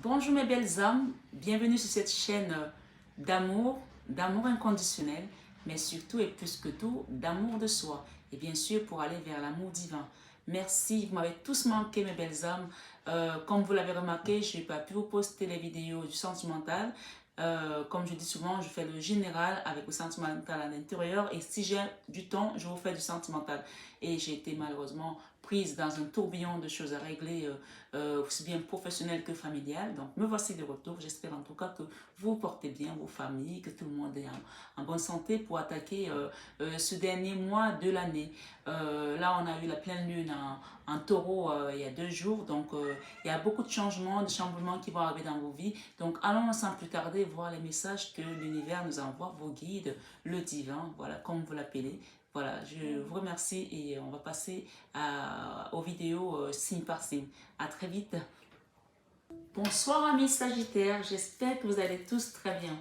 Bonjour mes belles âmes, bienvenue sur cette chaîne d'amour inconditionnel, mais surtout et plus que tout, d'amour de soi. Et bien sûr, pour aller vers l'amour divin. Merci, vous m'avez tous manqué mes belles âmes. Comme vous l'avez remarqué, je n'ai pas pu vous poster les vidéos du sentimental. Comme je dis souvent, je fais le général avec le sentimental à l'intérieur. Et si j'ai du temps, je vous fais du sentimental. Et j'ai été malheureusement prise dans un tourbillon de choses à régler, aussi bien professionnelles que familiales. Donc, me voici de retour. J'espère en tout cas que vous portez bien, vos familles, que tout le monde est en bonne santé pour attaquer ce dernier mois de l'année. Là, on a eu la pleine lune en taureau il y a 2 jours. Donc, il y a beaucoup de changements, de chamboulements qui vont arriver dans vos vies. Donc, allons sans plus tarder voir les messages que l'univers nous envoie, vos guides, le divin, voilà, comme vous l'appelez. Voilà, je vous remercie et on va passer aux vidéos signe par signe. À très vite. Bonsoir amis Sagittaires, j'espère que vous allez tous très bien.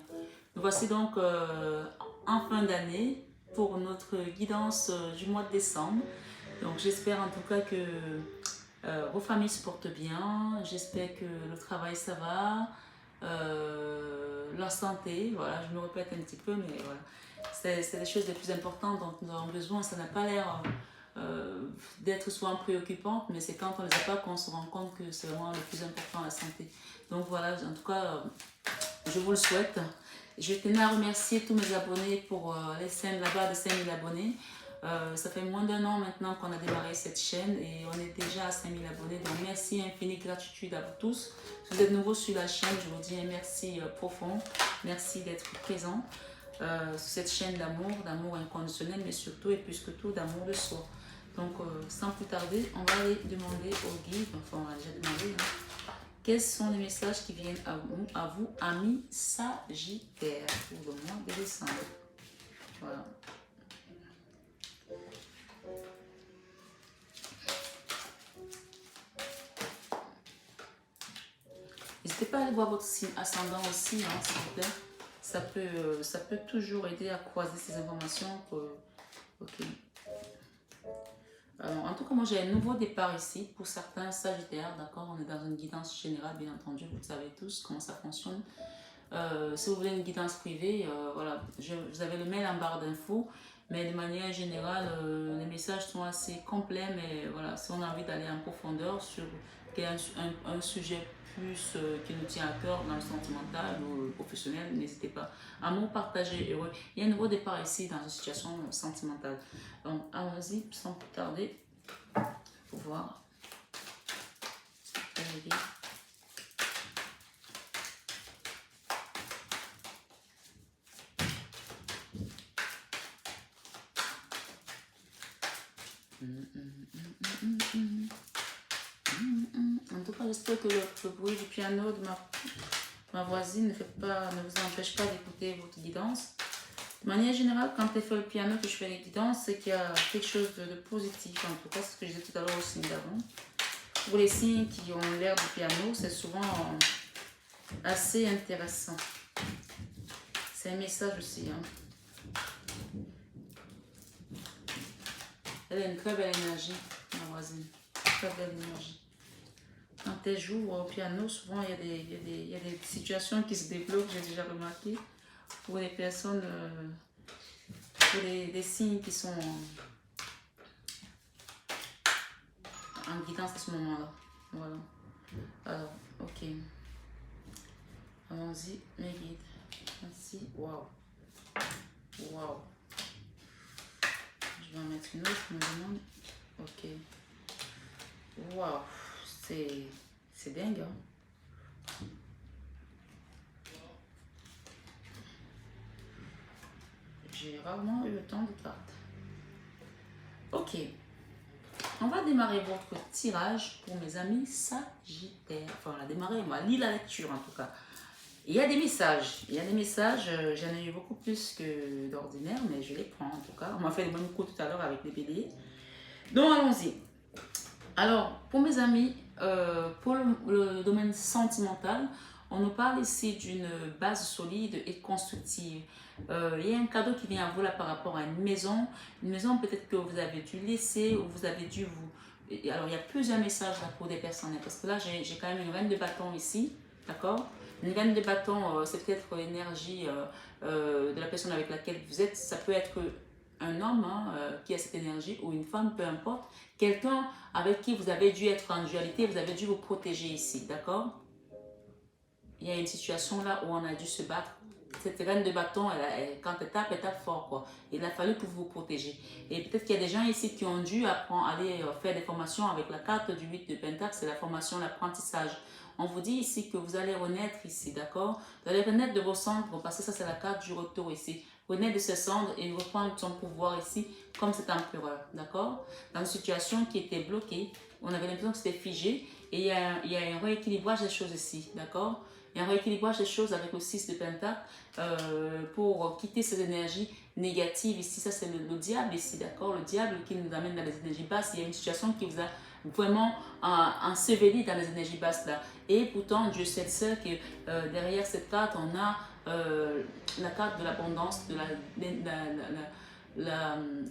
Nous voici donc en fin d'année pour notre guidance du mois de décembre. Donc j'espère en tout cas que vos familles se portent bien, j'espère que le travail ça va, la santé, voilà, je me répète un petit peu, mais voilà. C'est les choses les plus importantes dont nous avons besoin. Ça n'a pas l'air d'être souvent préoccupante, mais c'est quand on ne les a pas qu'on se rend compte que c'est vraiment le plus important, la santé. Donc voilà, en tout cas, je vous le souhaite. Je tenais à remercier tous mes abonnés pour les 5, là-bas de 5000 abonnés. Ça fait moins d'1 an maintenant qu'on a démarré cette chaîne et on est déjà à 5000 abonnés. Donc merci, infinie gratitude à vous tous. Si vous êtes nouveau sur la chaîne, je vous dis un merci profond. Merci d'être présent sur cette chaîne d'amour inconditionnel, mais surtout et plus que tout d'amour de soi. Donc sans plus tarder, on va aller demander au guide, enfin on a déjà demandé, hein, quels sont les messages qui viennent à vous amis Sagittaires pour le mois de décembre. Voilà. N'hésitez pas à aller voir votre signe ascendant aussi, hein, s'il vous plaît. Ça peut toujours aider à croiser ces informations. Ok. Alors, en tout cas, moi j'ai un nouveau départ ici pour certains Sagittaires, d'accord? On est dans une guidance générale, bien entendu, vous savez tous comment ça fonctionne. Si vous voulez une guidance privée, voilà, vous avez le mail en barre d'infos, mais de manière générale, les messages sont assez complets, mais voilà, si on a envie d'aller en profondeur sur un sujet plus qui nous tient à cœur dans le sentimental ou professionnel, n'hésitez pas. Amour partagé, heureux. Il y a un nouveau départ ici dans une situation sentimentale. Donc, allons-y sans plus tarder pour voir. En tout cas, j'espère que le bruit du piano de ma voisine ne vous empêche pas d'écouter votre guidance. De manière générale, quand elle fait le piano que je fais les guidances, c'est qu'il y a quelque chose de positif. En tout cas, c'est ce que je disais tout à l'heure au signe d'avant. Pour les signes qui ont l'air du piano, c'est souvent assez intéressant. C'est un message aussi. Hein. Elle a une très belle énergie, ma voisine. Très belle énergie. Quand elle joue au piano, souvent il y a des situations qui se débloquent, j'ai déjà remarqué, pour les personnes, pour des signes qui sont en guidance à ce moment-là. Voilà. Alors, ok. Allons-y, mes guides. Merci. Waouh. Waouh. Je vais en mettre une autre, je me demande. Ok. Waouh. C'est dingue, hein? J'ai rarement eu autant de cartes. Ok. On va démarrer votre tirage pour mes amis Sagittaires. Enfin, on va démarrer, on va lire la lecture en tout cas. Il y a des messages. J'en ai eu beaucoup plus que d'ordinaire, mais je les prends en tout cas. On m'a fait le même coup tout à l'heure avec les béliers. Donc, allons-y. Alors, pour mes amis, pour le domaine sentimental, on nous parle ici d'une base solide et constructive. Il y a un cadeau qui vient à vous là par rapport à une maison peut-être que vous avez dû laisser ou vous avez dû vous... Alors, il y a plusieurs messages là pour des personnes, parce que là, j'ai quand même une reine de bâton ici. d'accord? Une reine de bâton, c'est peut-être l'énergie de la personne avec laquelle vous êtes. Ça peut être un homme hein, qui a cette énergie ou une femme, peu importe. Quelqu'un avec qui vous avez dû être en dualité, vous avez dû vous protéger ici, d'accord? Il y a une situation là où on a dû se battre. Cette reine de bâton, quand elle tape fort, quoi. Il a fallu que vous vous protéger. Et peut-être qu'il y a des gens ici qui ont dû apprendre, aller faire des formations avec la carte du 8 de Pentacle, c'est la formation, l'apprentissage. On vous dit ici que vous allez renaître ici, d'accord? Vous allez renaître de vos cendres, parce que ça, c'est la carte du retour ici. Renaître de ses cendres et reprendre son pouvoir ici, comme cet empereur, d'accord? Dans une situation qui était bloquée, on avait l'impression que c'était figé, et il y a un rééquilibrage des choses ici, d'accord? Il y a un rééquilibrage des choses avec le 6 de Pentacle pour quitter ces énergies négatives. Ici, ça c'est le diable ici, d'accord? Le diable qui nous amène dans les énergies basses. Il y a une situation qui vous a vraiment enseveli dans les énergies basses là. Et pourtant, Dieu sait seul que derrière cette carte, on a la carte de l'abondance, de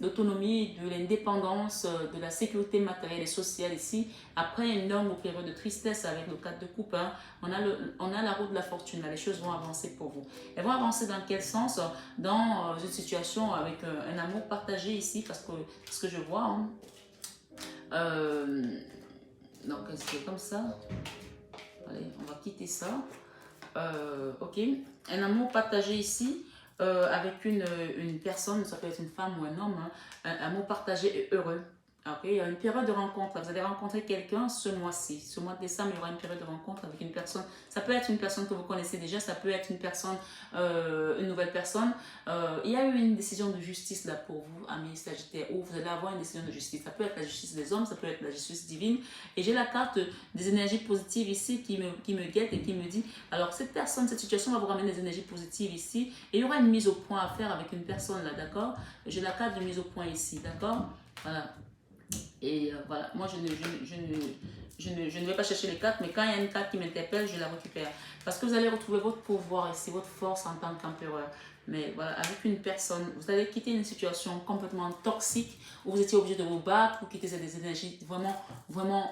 l'autonomie, de l'indépendance, de la sécurité matérielle et sociale ici. Après une longue période de tristesse avec le 4 de coupe, hein, on a la roue de la fortune. Là, les choses vont avancer pour vous. Elles vont avancer dans quel sens? Dans une situation avec un amour partagé ici, parce que ce que je vois, hein, donc c'est comme ça. Allez, on va quitter ça. Ok, un amour partagé ici avec une personne, ça peut être une femme ou un homme, hein, un amour partagé et heureux. Ok, il y a une période de rencontre. Vous allez rencontrer quelqu'un ce mois-ci. Ce mois de décembre, il y aura une période de rencontre avec une personne. Ça peut être une personne que vous connaissez déjà, ça peut être une personne, une nouvelle personne. Il y a eu une décision de justice là pour vous, amis Sagittaires, où vous allez avoir une décision de justice. Ça peut être la justice des hommes, ça peut être la justice divine. Et j'ai la carte des énergies positives ici qui me guette et qui me dit, alors cette personne, cette situation va vous ramener des énergies positives ici. Et il y aura une mise au point à faire avec une personne là, d'accord? J'ai la carte de mise au point ici, d'accord? Voilà. Et voilà, moi je ne vais pas chercher les cartes, mais quand il y a une carte qui m'interpelle, je la récupère. Parce que vous allez retrouver votre pouvoir ici, votre force en tant qu'empereur. Mais voilà, avec une personne, vous allez quitter une situation complètement toxique où vous étiez obligé de vous battre, pour quitter des énergies vraiment, vraiment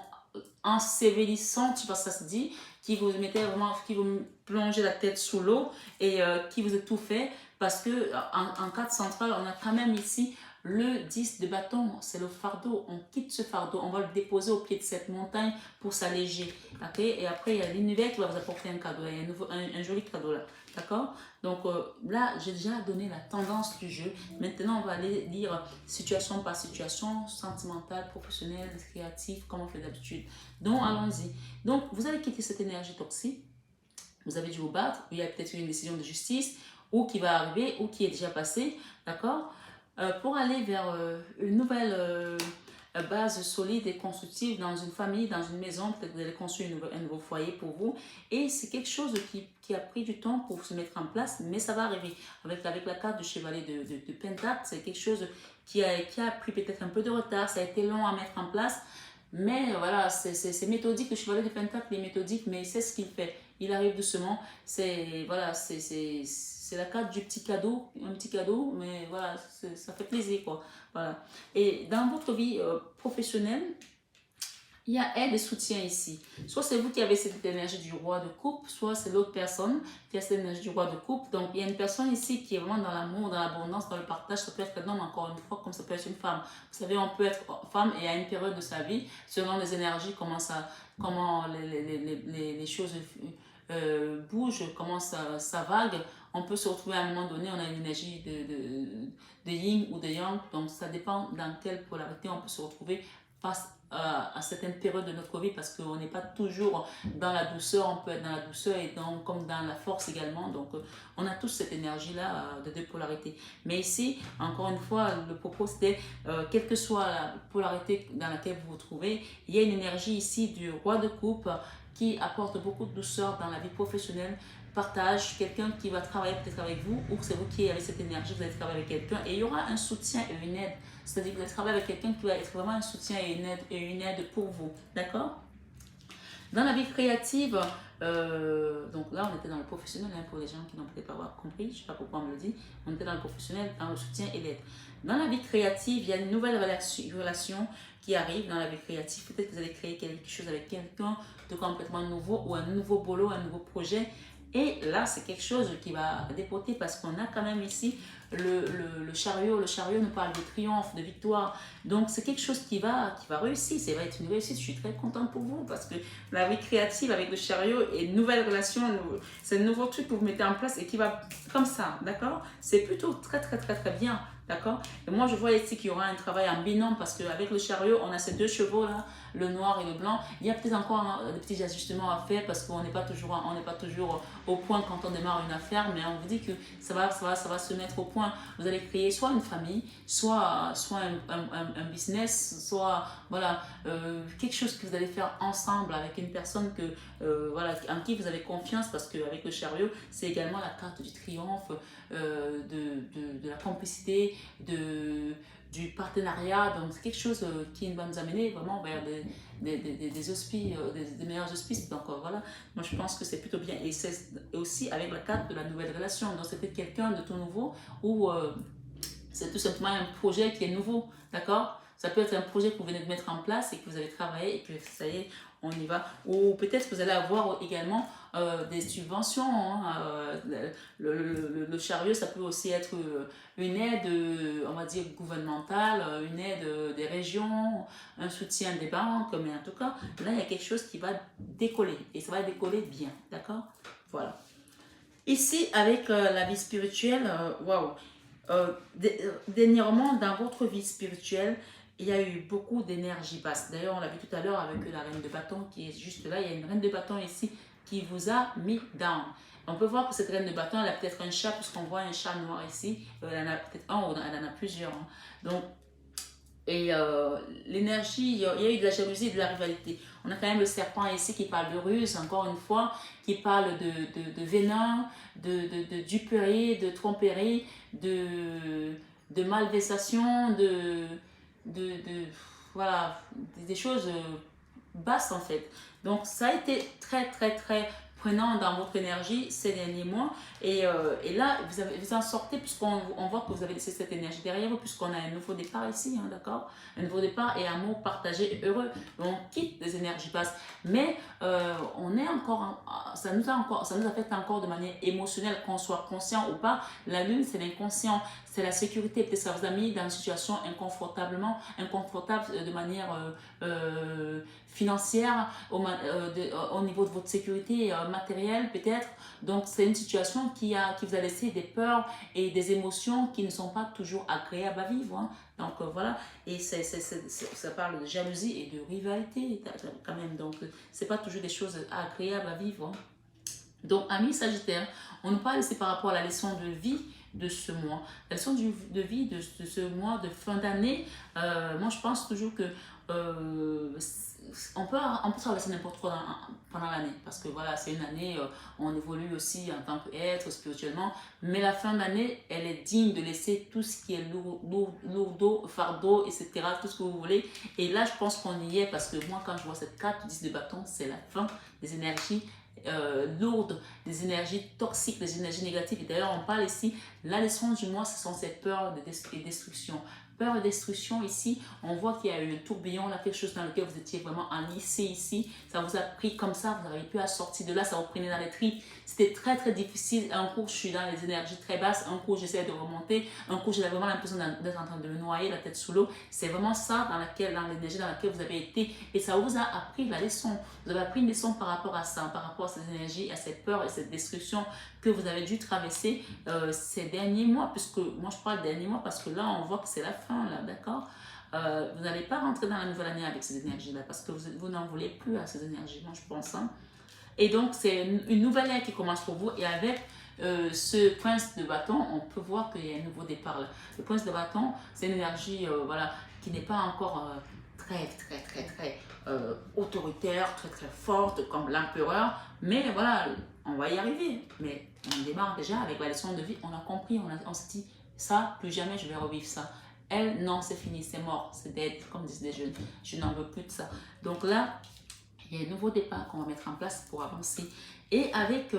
ensevelissantes, je sais pas si ça se dit, qui vous mettez vraiment, qui vous plongez la tête sous l'eau et qui vous étouffait. Parce que en carte centrale, on a quand même ici le 10 de bâton, c'est le fardeau. On quitte ce fardeau, on va le déposer au pied de cette montagne pour s'alléger. Okay? Et après, il y a l'univers qui va vous apporter un cadeau. Il y a un joli cadeau là. D'accord? Donc là, j'ai déjà donné la tendance du jeu. Maintenant, on va aller lire situation par situation, sentimentale, professionnelle, créative, comme on fait d'habitude. Donc, allons-y. Donc, vous allez quitter cette énergie toxique. Vous avez dû vous battre. Il y a peut-être une décision de justice ou qui va arriver ou qui est déjà passée. D'accord? Pour aller vers une nouvelle base solide et constructive dans une famille, dans une maison. Peut-être que vous allez construire un nouveau foyer pour vous. Et c'est quelque chose qui a pris du temps pour se mettre en place, mais ça va arriver. Avec la carte du chevalier de Pentacle, c'est quelque chose qui a pris peut-être un peu de retard. Ça a été long à mettre en place. Mais voilà, c'est méthodique. Le chevalier de Pentacle est méthodique, mais c'est ce qu'il fait. Il arrive doucement. Voilà, c'est la carte du petit cadeau, un petit cadeau, mais voilà, ça fait plaisir, quoi. Voilà. Et dans votre vie professionnelle, il y a aide et soutien ici. Soit c'est vous qui avez cette énergie du roi de coupe, soit c'est l'autre personne qui a cette énergie du roi de coupe. Donc, il y a une personne ici qui est vraiment dans l'amour, dans l'abondance, dans le partage. Ça peut être un homme, encore une fois, comme ça peut être une femme. Vous savez, on peut être femme et à une période de sa vie, selon les énergies, comment les choses bougent, comment ça vague. On peut se retrouver à un moment donné, on a une énergie de yin ou de yang. Donc, ça dépend dans quelle polarité on peut se retrouver face à certaines périodes de notre vie, parce qu'on n'est pas toujours dans la douceur. On peut être dans la douceur et comme dans la force également. Donc on a tous cette énergie là de deux polarités. Mais ici, encore une fois, le propos c'était quelle que soit la polarité dans laquelle vous vous trouvez, il y a une énergie ici du roi de coupe qui apporte beaucoup de douceur dans la vie professionnelle. Partage, quelqu'un qui va travailler peut-être avec vous, ou c'est vous qui avez cette énergie, vous allez travailler avec quelqu'un et il y aura un soutien et une aide. C'est-à-dire que vous allez travailler avec quelqu'un qui va être vraiment un soutien et une aide pour vous. D'accord? Dans la vie créative, Donc là, on était dans le professionnel, hein, pour les gens qui n'ont peut-être pas compris, je ne sais pas pourquoi on me le dit, on était dans le professionnel, dans le soutien et l'aide. Dans la vie créative, il y a une nouvelle relation qui arrive dans la vie créative. Peut-être que vous allez créer quelque chose avec quelqu'un de complètement nouveau ou un nouveau boulot, un nouveau projet. Et là, c'est quelque chose qui va dépoter parce qu'on a quand même ici le chariot. Le chariot nous parle de triomphe, de victoire. Donc, c'est quelque chose qui va réussir. Ça va être une réussite. Je suis très contente pour vous parce que la vie créative avec le chariot et une nouvelle relation, c'est un nouveau truc que vous mettez en place et qui va comme ça, d'accord? C'est plutôt très, très, très, très bien, d'accord? Et moi, je vois ici qu'il y aura un travail en binôme parce qu'avec le chariot, on a ces deux chevaux là, le noir et le blanc. Il y a peut-être encore des petits ajustements à faire parce qu'on n'est pas toujours au point quand on démarre une affaire, mais on vous dit que ça va se mettre au point. Vous allez créer soit une famille, soit un business, soit voilà, quelque chose que vous allez faire ensemble avec une personne voilà, en qui vous avez confiance parce qu'avec le chariot, c'est également la carte du triomphe, de la complicité, du partenariat. Donc, c'est quelque chose qui va nous amener vraiment vers des auspices, des meilleurs auspices. Donc, voilà, moi, je pense que c'est plutôt bien. Et c'est aussi avec la carte de la nouvelle relation. Donc, c'était quelqu'un de tout nouveau ou c'est tout simplement un projet qui est nouveau, d'accord? Ça peut être un projet que vous venez de mettre en place et que vous avez travaillé et que ça y est, on y va. Ou peut-être que vous allez avoir également des subventions. Hein, le chariot, ça peut aussi être une aide, on va dire, gouvernementale, une aide des régions, un soutien des banques. Mais en tout cas, là, il y a quelque chose qui va décoller. Et ça va décoller bien, d'accord? Voilà. Ici, avec la vie spirituelle, waouh! Dernièrement, dans votre vie spirituelle, il y a eu beaucoup d'énergie basse. D'ailleurs, on l'a vu tout à l'heure avec la reine de bâton qui est juste là. Il y a une reine de bâton ici qui vous a mis down. On peut voir que cette reine de bâton, elle a peut-être un chat, puisqu'on voit un chat noir ici. Elle en a peut-être un ou elle en a plusieurs. Hein. Donc, et l'énergie, il y a eu de la jalousie et de la rivalité. On a quand même le serpent ici qui parle de ruse, encore une fois, qui parle de venin, de duperie, de tromperie, de malversation, voilà, des choses basses en fait. Donc ça a été très très très prenant dans votre énergie ces derniers mois et là vous en sortez puisqu'on voit que vous avez laissé cette énergie derrière vous puisqu'on a un nouveau départ ici, hein, d'accord, un nouveau départ et amour partagé et heureux. On quitte les énergies basses mais on est encore ça nous affecte encore de manière émotionnelle, qu'on soit conscient ou pas. La lune, c'est l'inconscient, c'est la sécurité. Peut-être ça vous a mis dans une situation inconfortable de manière financière, au niveau de votre sécurité matérielle peut-être. Donc c'est une situation qui vous a laissé des peurs et des émotions qui ne sont pas toujours agréables à vivre. Hein. Donc voilà, et ça parle de jalousie et de rivalité quand même. Donc c'est pas toujours des choses agréables à vivre. Hein. Donc, amis Sagittaire, on nous parle ici par rapport à la leçon de vie de ce mois. La leçon de vie de ce mois de fin d'année, moi je pense toujours que on peut traverser n'importe quoi pendant l'année. Parce que voilà, c'est une année, on évolue aussi en tant qu'être spirituellement. Mais la fin d'année, elle est digne de laisser tout ce qui est lourdeau, fardeau, etc. Tout ce que vous voulez. Et là, je pense qu'on y est parce que moi, quand je vois cette carte 10 de bâton, c'est la fin des énergies lourdes, des énergies toxiques, des énergies négatives. Et d'ailleurs, on parle ici, la leçon du mois, ce sont ces peurs de destruction. Peur et destruction ici, on voit qu'il y a eu un tourbillon, là, quelque chose dans lequel vous étiez vraiment enlissé ici. Ça vous a pris comme ça, vous n'avez plus à sortir de là, ça vous prenait dans les tripes. C'était très très difficile. Un coup, je suis dans les énergies très basses, un coup, j'essaie de remonter, un coup, j'ai vraiment l'impression d'être en train de me noyer, la tête sous l'eau. C'est vraiment ça dans l'énergie dans laquelle vous avez été. Et ça vous a appris la leçon. Vous avez appris une leçon par rapport à ça, par rapport à ces énergies, à cette peur et cette destruction que vous avez dû traverser ces derniers mois, puisque moi je parle derniers mois parce que là on voit que c'est la fin, là, d'accord. Vous n'allez pas rentrer dans la nouvelle année avec ces énergies-là parce que vous n'en voulez plus à ces énergies, moi je pense. Hein. Et donc c'est une nouvelle ère qui commence pour vous et avec ce prince de bâton, on peut voir qu'il y a un nouveau départ là. Le prince de bâton, c'est une énergie voilà, qui n'est pas encore très autoritaire, très forte comme l'empereur, mais voilà, on va y arriver. Mais on démarre déjà avec la leçon de vie, on a compris, on se dit, ça, plus jamais je vais revivre ça. Elle, non, c'est fini, c'est mort, c'est dead, comme disent les jeunes. Je n'en veux plus de ça. Donc là, il Il y a un nouveau départ qu'on va mettre en place pour avancer. Et avec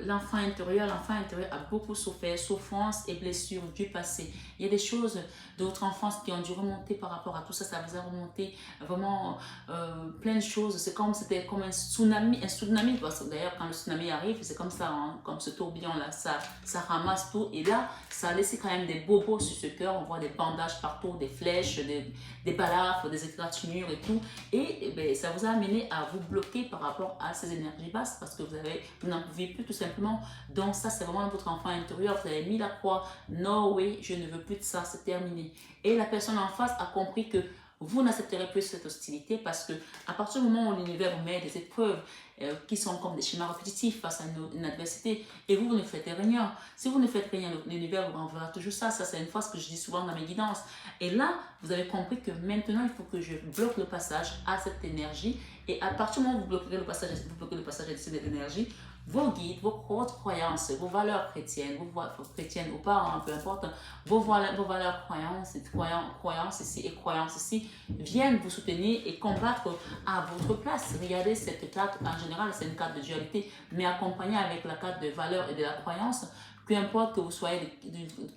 l'enfant intérieur a beaucoup souffert, souffrance et blessures du passé. Il y a des choses de votre enfance qui ont dû remonter par rapport à tout ça. Ça vous a remonté vraiment plein de choses. C'était comme un tsunami. Parce que d'ailleurs, quand le tsunami arrive, c'est comme ça, hein, comme ce tourbillon-là, ça ramasse tout. Et là, ça a laissé quand même des bobos sur ce cœur. On voit des bandages partout, des flèches, des balafres, des égratignures et tout. Et ben, ça vous a amené à vous bloquer par rapport à ces énergies basses parce que vous n'en pouvez plus tout simplement. Donc ça, c'est vraiment votre enfant intérieur. Vous avez mis la croix. No way, je ne veux plus de ça, c'est terminé. Et la personne en face a compris que vous n'accepterez plus cette hostilité parce que à partir du moment où l'univers vous met des épreuves qui sont comme des schémas répétitifs face à une adversité et vous ne faites rien. Si vous ne faites rien, l'univers vous renverra toujours ça. Ça, c'est une phrase que je dis souvent dans mes guidances. Et là, vous avez compris que maintenant, il faut que je bloque le passage à cette énergie. Et à partir du moment où vous bloquez le passage à cette énergie, vos guides, votre croyances, vos valeurs chrétiennes, chrétiennes ou pas, hein, peu importe, vos valeurs croyances ici, viennent vous soutenir et combattre à votre place. Regardez cette carte, en général, c'est une carte de dualité, mais accompagnée avec la carte de valeurs et de la croyance. Peu importe que vous soyez,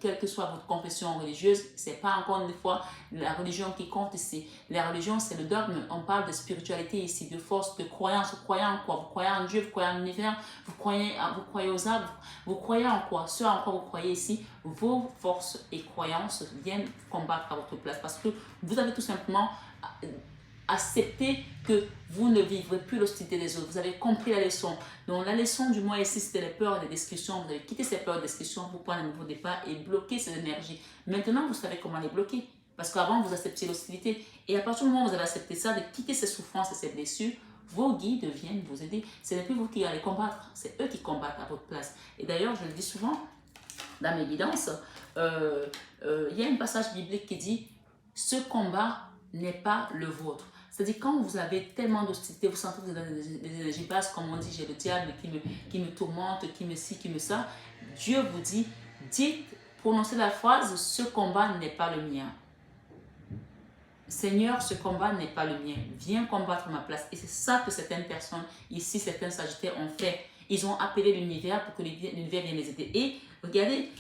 quelle que soit votre confession religieuse, c'est pas encore une fois la religion qui compte ici. La religion, c'est le dogme. On parle de spiritualité ici, de force, de croyance. Vous croyez en quoi? Vous croyez en Dieu, vous croyez en l'univers, vous croyez aux arbres, vous croyez en quoi? Ce en quoi vous croyez ici, vos forces et croyances viennent combattre à votre place parce que vous avez tout simplement accepter que vous ne vivrez plus l'hostilité des autres. Vous avez compris la leçon. Donc la leçon du mois ici, c'était les peurs et les discussions. Vous avez quitté ces peurs et discussions pour prendre un nouveau départ et bloquer ces énergies. Maintenant, vous savez comment les bloquer. Parce qu'avant, vous acceptiez l'hostilité. Et à partir du moment où vous avez accepté ça, de quitter ces souffrances et ces blessures, vos guides viennent vous aider. Ce n'est plus vous qui allez combattre, c'est eux qui combattent à votre place. Et d'ailleurs, je le dis souvent dans mes guidances, il y a un passage biblique qui dit « Ce combat n'est pas le vôtre ». C'est-à-dire, quand vous avez tellement d'hostilité, vous sentez que vous avez des énergies basses, comme on dit, j'ai le diable qui me tourmente, qui me ci, qui me ça. Dieu vous dit, prononcez la phrase, ce combat n'est pas le mien. Seigneur, ce combat n'est pas le mien. Viens combattre ma place. Et c'est ça que certaines personnes, ici, certains sagittaires ont fait. Ils ont appelé l'univers pour que l'univers vienne les aider. Et regardez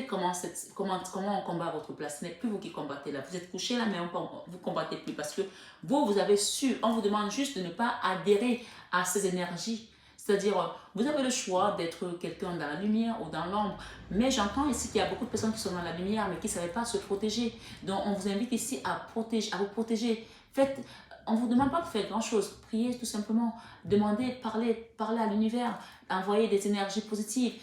comment on combat à votre place. Ce n'est plus vous qui combattez là. Vous êtes couché là, mais vous ne combattez plus. Parce que vous avez su, on vous demande juste de ne pas adhérer à ces énergies. C'est-à-dire, vous avez le choix d'être quelqu'un dans la lumière ou dans l'ombre. Mais j'entends ici qu'il y a beaucoup de personnes qui sont dans la lumière, mais qui ne savent pas se protéger. Donc, on vous invite ici à vous protéger. On ne vous demande pas de faire grand-chose. Priez tout simplement. Demandez, parlez à l'univers. Envoyez des énergies positives.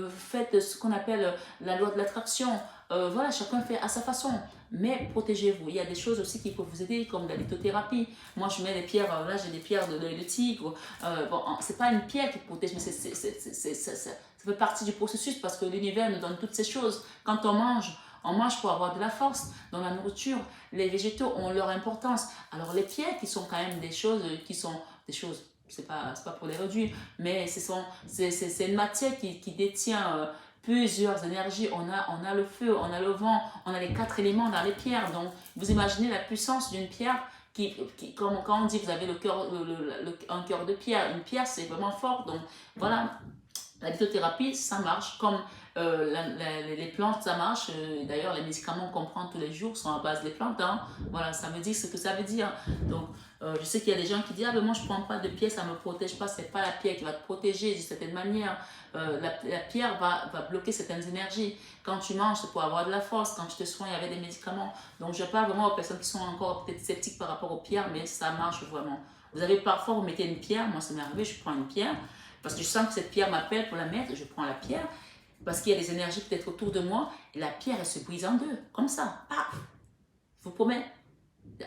Faites ce qu'on appelle la loi de l'attraction. Voilà, chacun fait à sa façon. Mais protégez-vous. Il y a des choses aussi qui peuvent vous aider, comme la lithothérapie. Moi, je mets des pierres, là j'ai des pierres de l'œil de tigre. Bon, c'est pas une pierre qui protège, mais ça fait partie du processus parce que l'univers nous donne toutes ces choses. Quand on mange pour avoir de la force. Dans la nourriture, les végétaux ont leur importance. Alors les pierres qui sont quand même des choses, c'est pas pour les réduire, mais c'est une matière qui détient plusieurs énergies. On a le feu, on a le vent, on a les 4 éléments dans les pierres. Donc vous imaginez la puissance d'une pierre comme quand on dit vous avez un cœur de pierre. Une pierre, c'est vraiment fort. Donc voilà, la lithothérapie, ça marche comme les plantes, ça marche. D'ailleurs, les médicaments qu'on prend tous les jours sont à base des plantes. Hein. Voilà, ça me dit ce que ça veut dire. Donc, je sais qu'il y a des gens qui disent « Ah, ben moi, je ne prends pas de pierre, ça ne me protège pas. » Ce n'est pas la pierre qui va te protéger d'une certaine manière. La pierre va bloquer certaines énergies. Quand tu manges, c'est pour avoir de la force. Quand tu te soignes avec des médicaments. Donc, je parle vraiment aux personnes qui sont encore peut-être sceptiques par rapport aux pierres, mais ça marche vraiment. Vous avez parfois, vous mettez une pierre. Moi, ça m'est arrivé, je prends une pierre. Parce que je sens que cette pierre m'appelle pour la mettre, je prends la pierre, parce qu'il y a des énergies peut-être autour de moi, et la pierre, elle se brise en deux, comme ça, paf. Je vous promets,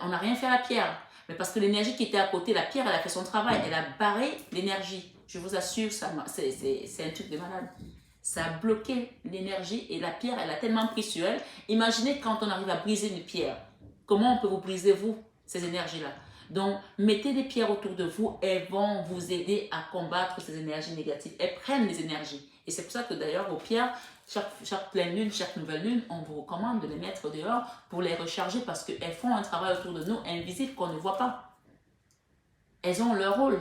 on n'a rien fait à la pierre, mais parce que l'énergie qui était à côté, la pierre, elle a fait son travail, elle a barré l'énergie. Je vous assure, c'est un truc de malade. Ça a bloqué l'énergie, et la pierre, elle a tellement pris sur elle. Imaginez quand on arrive à briser une pierre, comment on peut vous briser, vous, ces énergies-là. Donc, mettez des pierres autour de vous, elles vont vous aider à combattre ces énergies négatives. Elles prennent les énergies. Et c'est pour ça que d'ailleurs, vos pierres, chaque pleine lune, chaque nouvelle lune, on vous recommande de les mettre dehors pour les recharger parce qu'elles font un travail autour de nous invisible qu'on ne voit pas. elles ont leur rôle.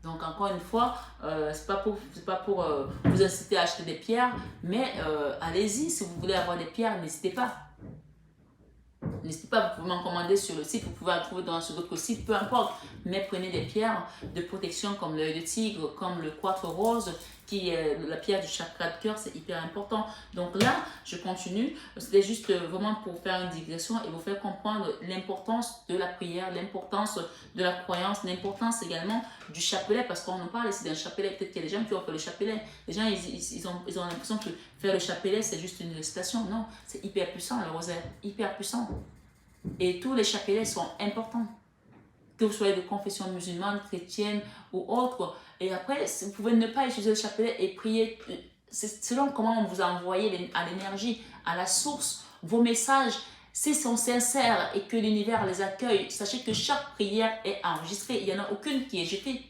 Donc encore une fois, c'est pas pour vous inciter à acheter des pierres, mais allez-y, si vous voulez avoir des pierres, n'hésitez pas. N'hésitez pas, vous pouvez m'en commander sur le site, vous pouvez en trouver sur d'autres sites, peu importe. Mais prenez des pierres de protection comme l'œil de tigre, comme le quartz rose, qui est la pierre du chakra de cœur, c'est hyper important. Donc là, je continue. C'était juste vraiment pour faire une digression et vous faire comprendre l'importance de la prière, l'importance de la croyance, l'importance également du chapelet, parce qu'on nous parle ici d'un chapelet. Peut-être qu'il y a des gens qui ont fait le chapelet. Les gens, ils ont l'impression que faire le chapelet, c'est juste une récitation. Non, c'est hyper puissant, le rosaire, hyper puissant. Et tous les chapelets sont importants. Que vous soyez de confession musulmane, chrétienne ou autre. Et après, vous pouvez ne pas utiliser le chapelet et prier. C'est selon comment on vous a envoyé à l'énergie, à la source, vos messages. S'ils sont sincères et que l'univers les accueille, sachez que chaque prière est enregistrée. Il n'y en a aucune qui est jetée.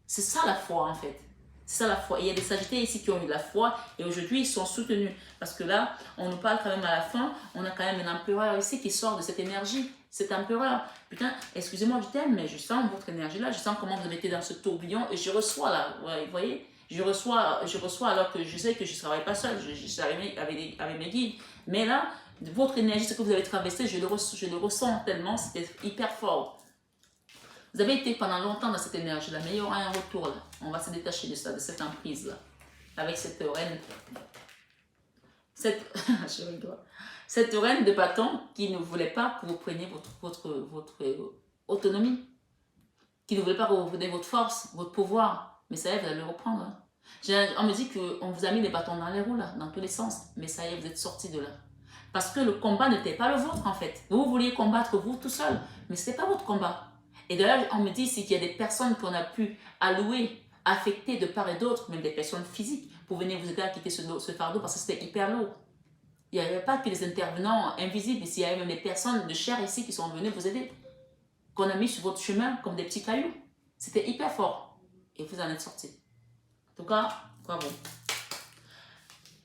C'est ça la foi en fait. C'est ça la foi. Il y a des Sagittaires ici qui ont eu de la foi et aujourd'hui ils sont soutenus. Parce que là, on nous parle quand même à la fin, on a quand même un empereur ici qui sort de cette énergie. Cet empereur, putain, excusez-moi du thème, mais je sens votre énergie là, je sens comment vous mettez dans ce tourbillon et je reçois là, vous voyez, je reçois alors que je sais que je ne travaille pas seul, je travaille avec mes guides. Mais là, votre énergie, ce que vous avez traversé, je le ressens tellement, c'était hyper fort. Vous avez été pendant longtemps dans cette énergie-là, mais il y aura un retour là. On va se détacher de ça, de cette emprise-là. Avec cette reine. Cette reine de bâton qui ne voulait pas que vous preniez votre autonomie. Qui ne voulait pas que vous preniez votre force, votre pouvoir. Mais ça y est, vous allez le reprendre. Hein. On me dit qu'on vous a mis les bâtons dans les roues là, dans tous les sens. Mais ça y est, vous êtes sortis de là. Parce que le combat n'était pas le vôtre en fait. Vous vouliez combattre vous tout seul. Mais ce n'était pas votre combat. Et d'ailleurs, on me dit ici qu'il y a des personnes qu'on a pu allouer, affecter de part et d'autre, même des personnes physiques, pour venir vous aider à quitter ce fardeau parce que c'était hyper lourd. Il n'y avait pas que les intervenants invisibles ici, il y avait même des personnes de chair ici qui sont venues vous aider, qu'on a mis sur votre chemin comme des petits cailloux. C'était hyper fort. Et vous en êtes sortis. En tout cas, bravo.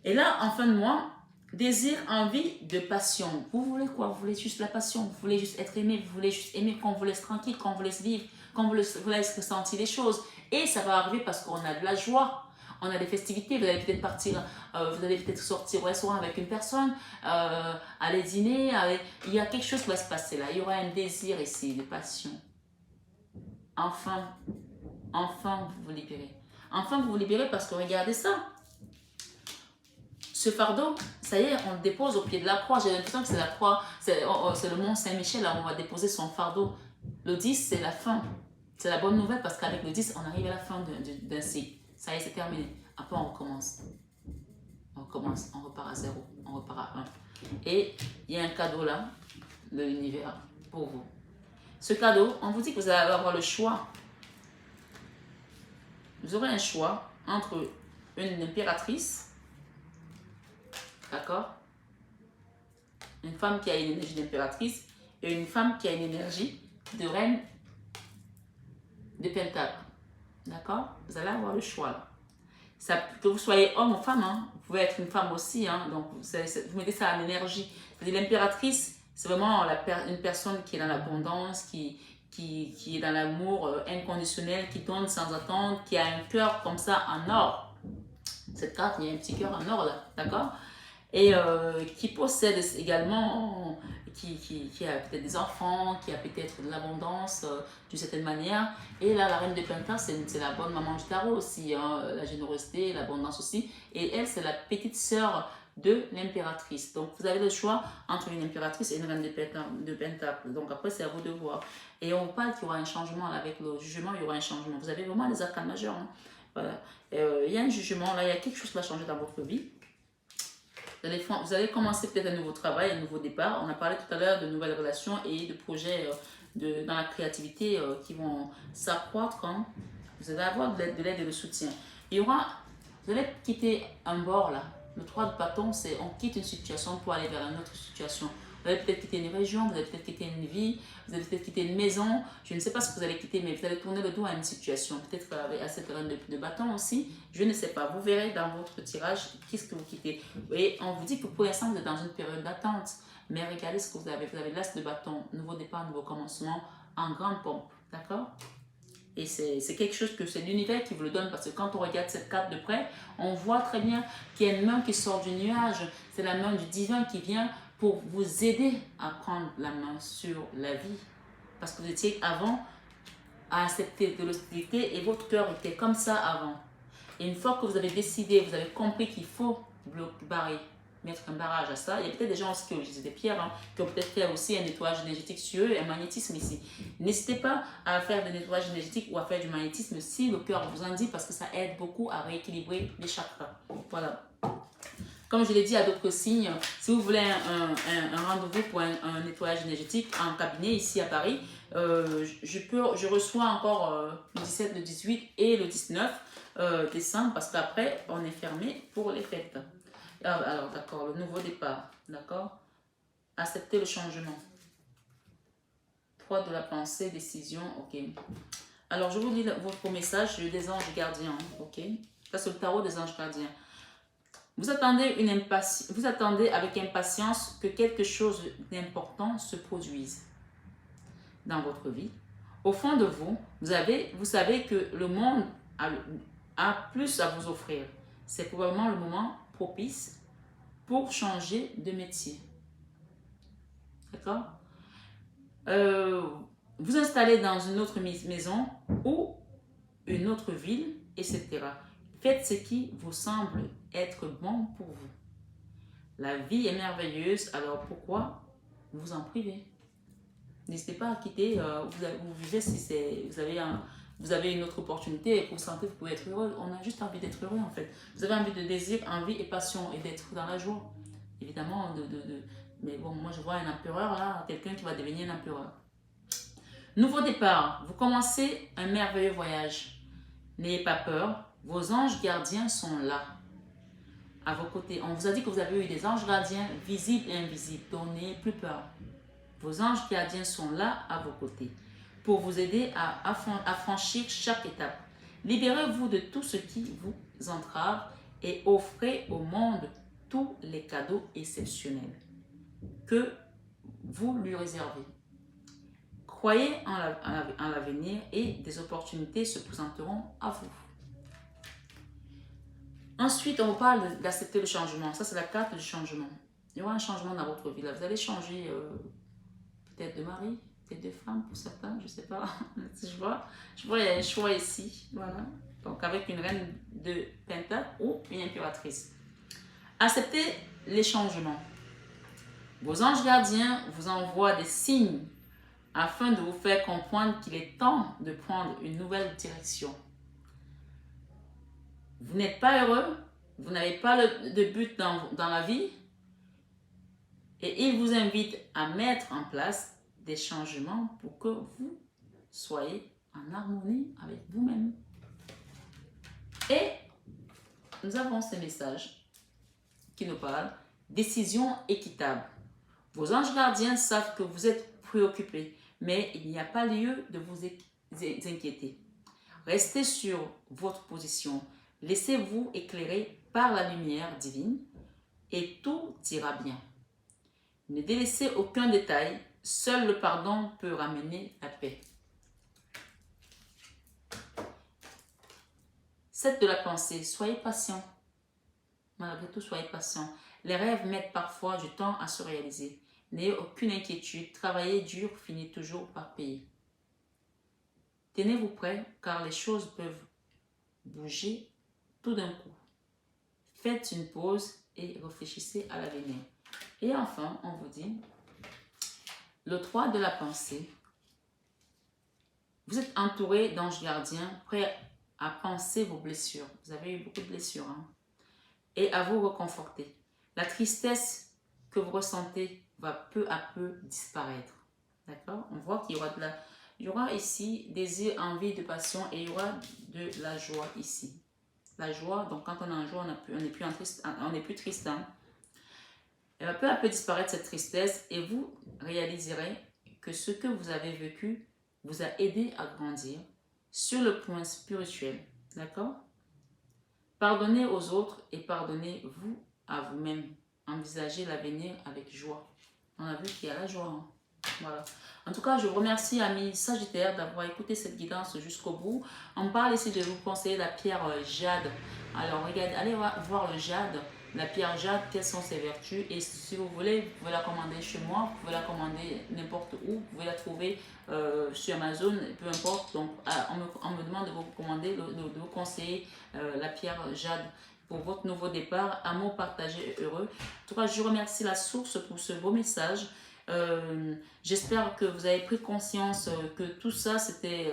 Et là, en fin de mois, désir, envie de passion. Vous voulez quoi? Vous voulez juste la passion. Vous voulez juste être aimé. Vous voulez juste aimer qu'on vous laisse tranquille, qu'on vous laisse vivre, qu'on vous laisse ressentir les choses. Et ça va arriver parce qu'on a de la joie. On a des festivités. Vous allez peut-être partir, vous allez peut-être sortir au restaurant avec une personne, aller dîner. Il y a quelque chose qui va se passer là. Il y aura un désir ici de passion. Enfin vous vous libérez. Enfin vous vous libérez parce que regardez ça. Ce fardeau, ça y est, on le dépose au pied de la croix. J'ai l'impression que c'est la croix, c'est le mont Saint-Michel, là où on va déposer son fardeau. Le 10, c'est la fin. C'est la bonne nouvelle parce qu'avec le 10, on arrive à la fin d'un cycle. Ça y est, c'est terminé. Après, on recommence. On recommence, on repart à 0, on repart à 1. Et il y a un cadeau là, de l'univers, pour vous. Ce cadeau, on vous dit que vous allez avoir le choix. Vous aurez un choix entre une impératrice, d'accord? Une femme qui a une énergie d'impératrice et une femme qui a une énergie de reine de pentacle. D'accord? Vous allez avoir le choix là. Ça, que vous soyez homme ou femme, hein, vous pouvez être une femme aussi, hein, donc vous mettez ça en énergie. L'impératrice, c'est vraiment une personne qui est dans l'abondance, qui est dans l'amour inconditionnel, qui donne sans attendre, qui a un cœur comme ça en or. Cette carte, il y a un petit cœur en or là, d'accord? Et qui possède également, qui a peut-être des enfants, qui a peut-être de l'abondance d'une certaine manière. Et là, la reine de Pentacles, c'est la bonne maman du tarot aussi, hein, la générosité, l'abondance aussi. Et elle, c'est la petite sœur de l'impératrice. Donc, vous avez le choix entre une impératrice et une reine de Pentacles. Donc, après, c'est à vous de voir. Et on parle qu'il y aura un changement, là, avec le jugement, il y aura un changement. Vous avez vraiment des arcanes majeurs. Hein. Voilà. Il y a un jugement, là, il y a quelque chose qui va changer dans votre vie. Vous allez commencer peut-être un nouveau travail, un nouveau départ. On a parlé tout à l'heure de nouvelles relations et de projets dans la créativité qui vont s'accroître. Hein. Vous allez avoir de l'aide et de soutien. Vous allez quitter un bord là. Le 3 de bâton, c'est on quitte une situation pour aller vers une autre situation. Vous allez peut-être quitter une région, vous allez peut-être quitter une vie, vous allez peut-être quitter une maison. Je ne sais pas ce que vous allez quitter, mais vous allez tourner le dos à une situation. Peut-être à cette reine de bâton aussi. Je ne sais pas. Vous verrez dans votre tirage qu'est-ce que vous quittez. Et on vous dit que pour l'instant, vous êtes dans une période d'attente. Mais regardez ce que vous avez. Vous avez l'as de bâton, nouveau départ, nouveau commencement, en grande pompe. D'accord? Et c'est quelque chose que c'est l'univers qui vous le donne, parce que quand on regarde cette carte de près, on voit très bien qu'il y a une main qui sort du nuage. C'est la main du divin qui vient pour vous aider à prendre la main sur la vie. Parce que vous étiez avant à accepter de l'hostilité et votre cœur était comme ça avant. Et une fois que vous avez décidé, vous avez compris qu'il faut barrer, mettre un barrage à ça, il y a peut-être des gens aussi qui ont utilisé des pierres, hein, qui ont peut-être fait aussi un nettoyage énergétique sur eux, un magnétisme ici. N'hésitez pas à faire des nettoyages énergétiques ou à faire du magnétisme si le cœur vous en dit, parce que ça aide beaucoup à rééquilibrer les chakras. Voilà. Comme je l'ai dit à d'autres signes, si vous voulez un rendez-vous pour un nettoyage énergétique en cabinet ici à Paris, je reçois encore le 17, le 18 et le 19 décembre, parce qu'après, on est fermé pour les fêtes. Alors, d'accord, le nouveau départ, d'accord? Accepter le changement. 3 de la pensée, décision, ok. Alors, je vous lis votre message des anges gardiens, ok? Ça, c'est le tarot des anges gardiens. Vous attendez avec impatience que quelque chose d'important se produise dans votre vie. Au fond de vous, vous savez que le monde a plus à vous offrir. C'est probablement le moment propice pour changer de métier. D'accord? Vous installez dans une autre maison ou une autre ville, etc. Faites ce qui vous semble être bon pour vous. La vie est merveilleuse, alors pourquoi vous en privez? N'hésitez pas à quitter vous vivez si vous avez une autre opportunité et que vous sentez que vous pouvez être heureux. On a juste envie d'être heureux en fait. Vous avez envie de désir, envie et passion et d'être dans la joie. Évidemment, mais bon, moi je vois un empereur là, quelqu'un qui va devenir un empereur. Nouveau départ, vous commencez un merveilleux voyage. N'ayez pas peur, vos anges gardiens sont là, à vos côtés. On vous a dit que vous avez eu des anges gardiens visibles et invisibles, donc n'ayez plus peur. Vos anges gardiens sont là à vos côtés pour vous aider à franchir chaque étape. Libérez-vous de tout ce qui vous entrave et offrez au monde tous les cadeaux exceptionnels que vous lui réservez. Croyez en l'avenir et des opportunités se présenteront à vous. Ensuite, on parle d'accepter le changement. Ça, c'est la carte du changement. Il y aura un changement dans votre vie. Là, vous allez changer peut-être de mari, peut-être de femme pour certains, je ne sais pas. je vois il y a un choix ici. Voilà. Donc, avec une reine de Pentacle ou une impératrice. Acceptez les changements. Vos anges gardiens vous envoient des signes afin de vous faire comprendre qu'il est temps de prendre une nouvelle direction. Vous n'êtes pas heureux, vous n'avez pas de but dans la vie, et il vous invite à mettre en place des changements pour que vous soyez en harmonie avec vous-même. Et nous avons ce message qui nous parle décision équitable. Vos anges gardiens savent que vous êtes préoccupés, mais il n'y a pas lieu de vous inquiéter. Restez sur votre position. Laissez-vous éclairer par la lumière divine et tout ira bien. Ne délaissez aucun détail. Seul le pardon peut ramener la paix. 7 de la pensée. Soyez patient. Malgré tout, soyez patient. Les rêves mettent parfois du temps à se réaliser. N'ayez aucune inquiétude. Travaillez dur finit toujours par payer. Tenez-vous prêts car les choses peuvent bouger tout d'un coup. Faites une pause et réfléchissez à l'avenir. Et enfin, on vous dit, le 3 de la pensée. Vous êtes entouré d'anges gardiens prêts à panser vos blessures. Vous avez eu beaucoup de blessures. Hein? Et à vous reconforter. La tristesse que vous ressentez va peu à peu disparaître. D'accord? On voit qu'il y aura il y aura ici désir, envie de passion et il y aura de la joie ici. La joie, donc quand on a en joie, on n'est plus triste. Hein? Elle va peu à peu disparaître cette tristesse et vous réaliserez que ce que vous avez vécu vous a aidé à grandir sur le point spirituel. D'accord? Pardonnez aux autres et pardonnez-vous à vous-même. Envisagez l'avenir avec joie. On a vu qu'il y a la joie. Hein? Voilà. En tout cas, je vous remercie, amis Sagittaires, d'avoir écouté cette guidance jusqu'au bout. On parle ici de vous conseiller la pierre jade. Alors, regardez, allez voir le jade, la pierre jade, quelles sont ses vertus. Et si vous voulez, vous pouvez la commander chez moi, vous pouvez la commander n'importe où, vous pouvez la trouver sur Amazon, peu importe. Donc, on me demande de vous commander, de vous conseiller la pierre jade pour votre nouveau départ, amour partagé et heureux. En tout cas, je remercie la source pour ce beau message. J'espère que vous avez pris conscience que tout ça, c'était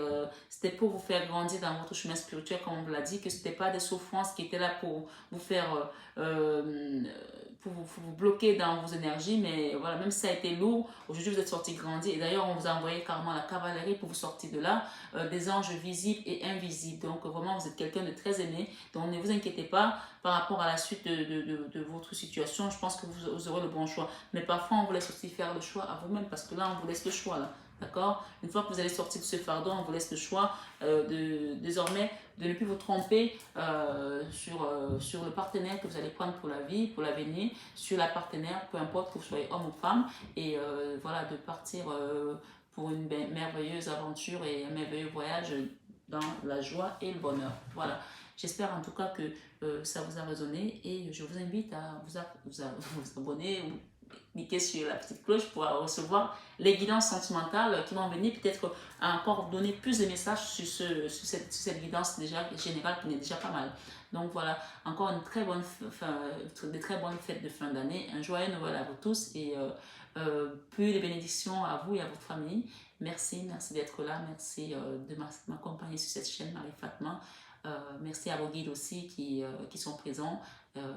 pour vous faire grandir dans votre chemin spirituel, comme on vous l'a dit, que ce n'était pas des souffrances qui étaient là pour vous faire, pour vous bloquer dans vos énergies, mais voilà, même si ça a été lourd, aujourd'hui vous êtes sorti grandi, et d'ailleurs on vous a envoyé carrément la cavalerie pour vous sortir de là, des anges visibles et invisibles, donc vraiment vous êtes quelqu'un de très aimé, donc ne vous inquiétez pas par rapport à la suite de votre situation, je pense que vous aurez le bon choix, mais parfois on vous laisse aussi faire le choix à vous-même, parce que là on vous laisse le choix là. D'accord? Une fois que vous allez sortir de ce fardeau, on vous laisse le choix désormais de ne plus vous tromper sur le partenaire que vous allez prendre pour la vie, pour l'avenir, sur la partenaire, peu importe que vous soyez homme ou femme, et voilà, de partir pour une merveilleuse aventure et un merveilleux voyage dans la joie et le bonheur. Voilà. J'espère en tout cas que ça vous a résonné et je vous invite à vous abonner ou cliquer sur la petite cloche pour recevoir les guidances sentimentales qui vont venir peut-être encore donner plus de messages sur cette guidance déjà générale qui est déjà pas mal. Donc voilà, encore une très bonne des très bonnes fêtes de fin d'année, un joyeux Noël à vous tous et plus de bénédictions à vous et à votre famille. Merci d'être là, merci de m'accompagner sur cette chaîne Marie Fatma. Merci à vos guides aussi qui sont présents.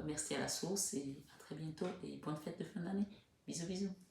Merci à la source et à très bientôt et bonne fête de fin d'année. Bisous, bisous.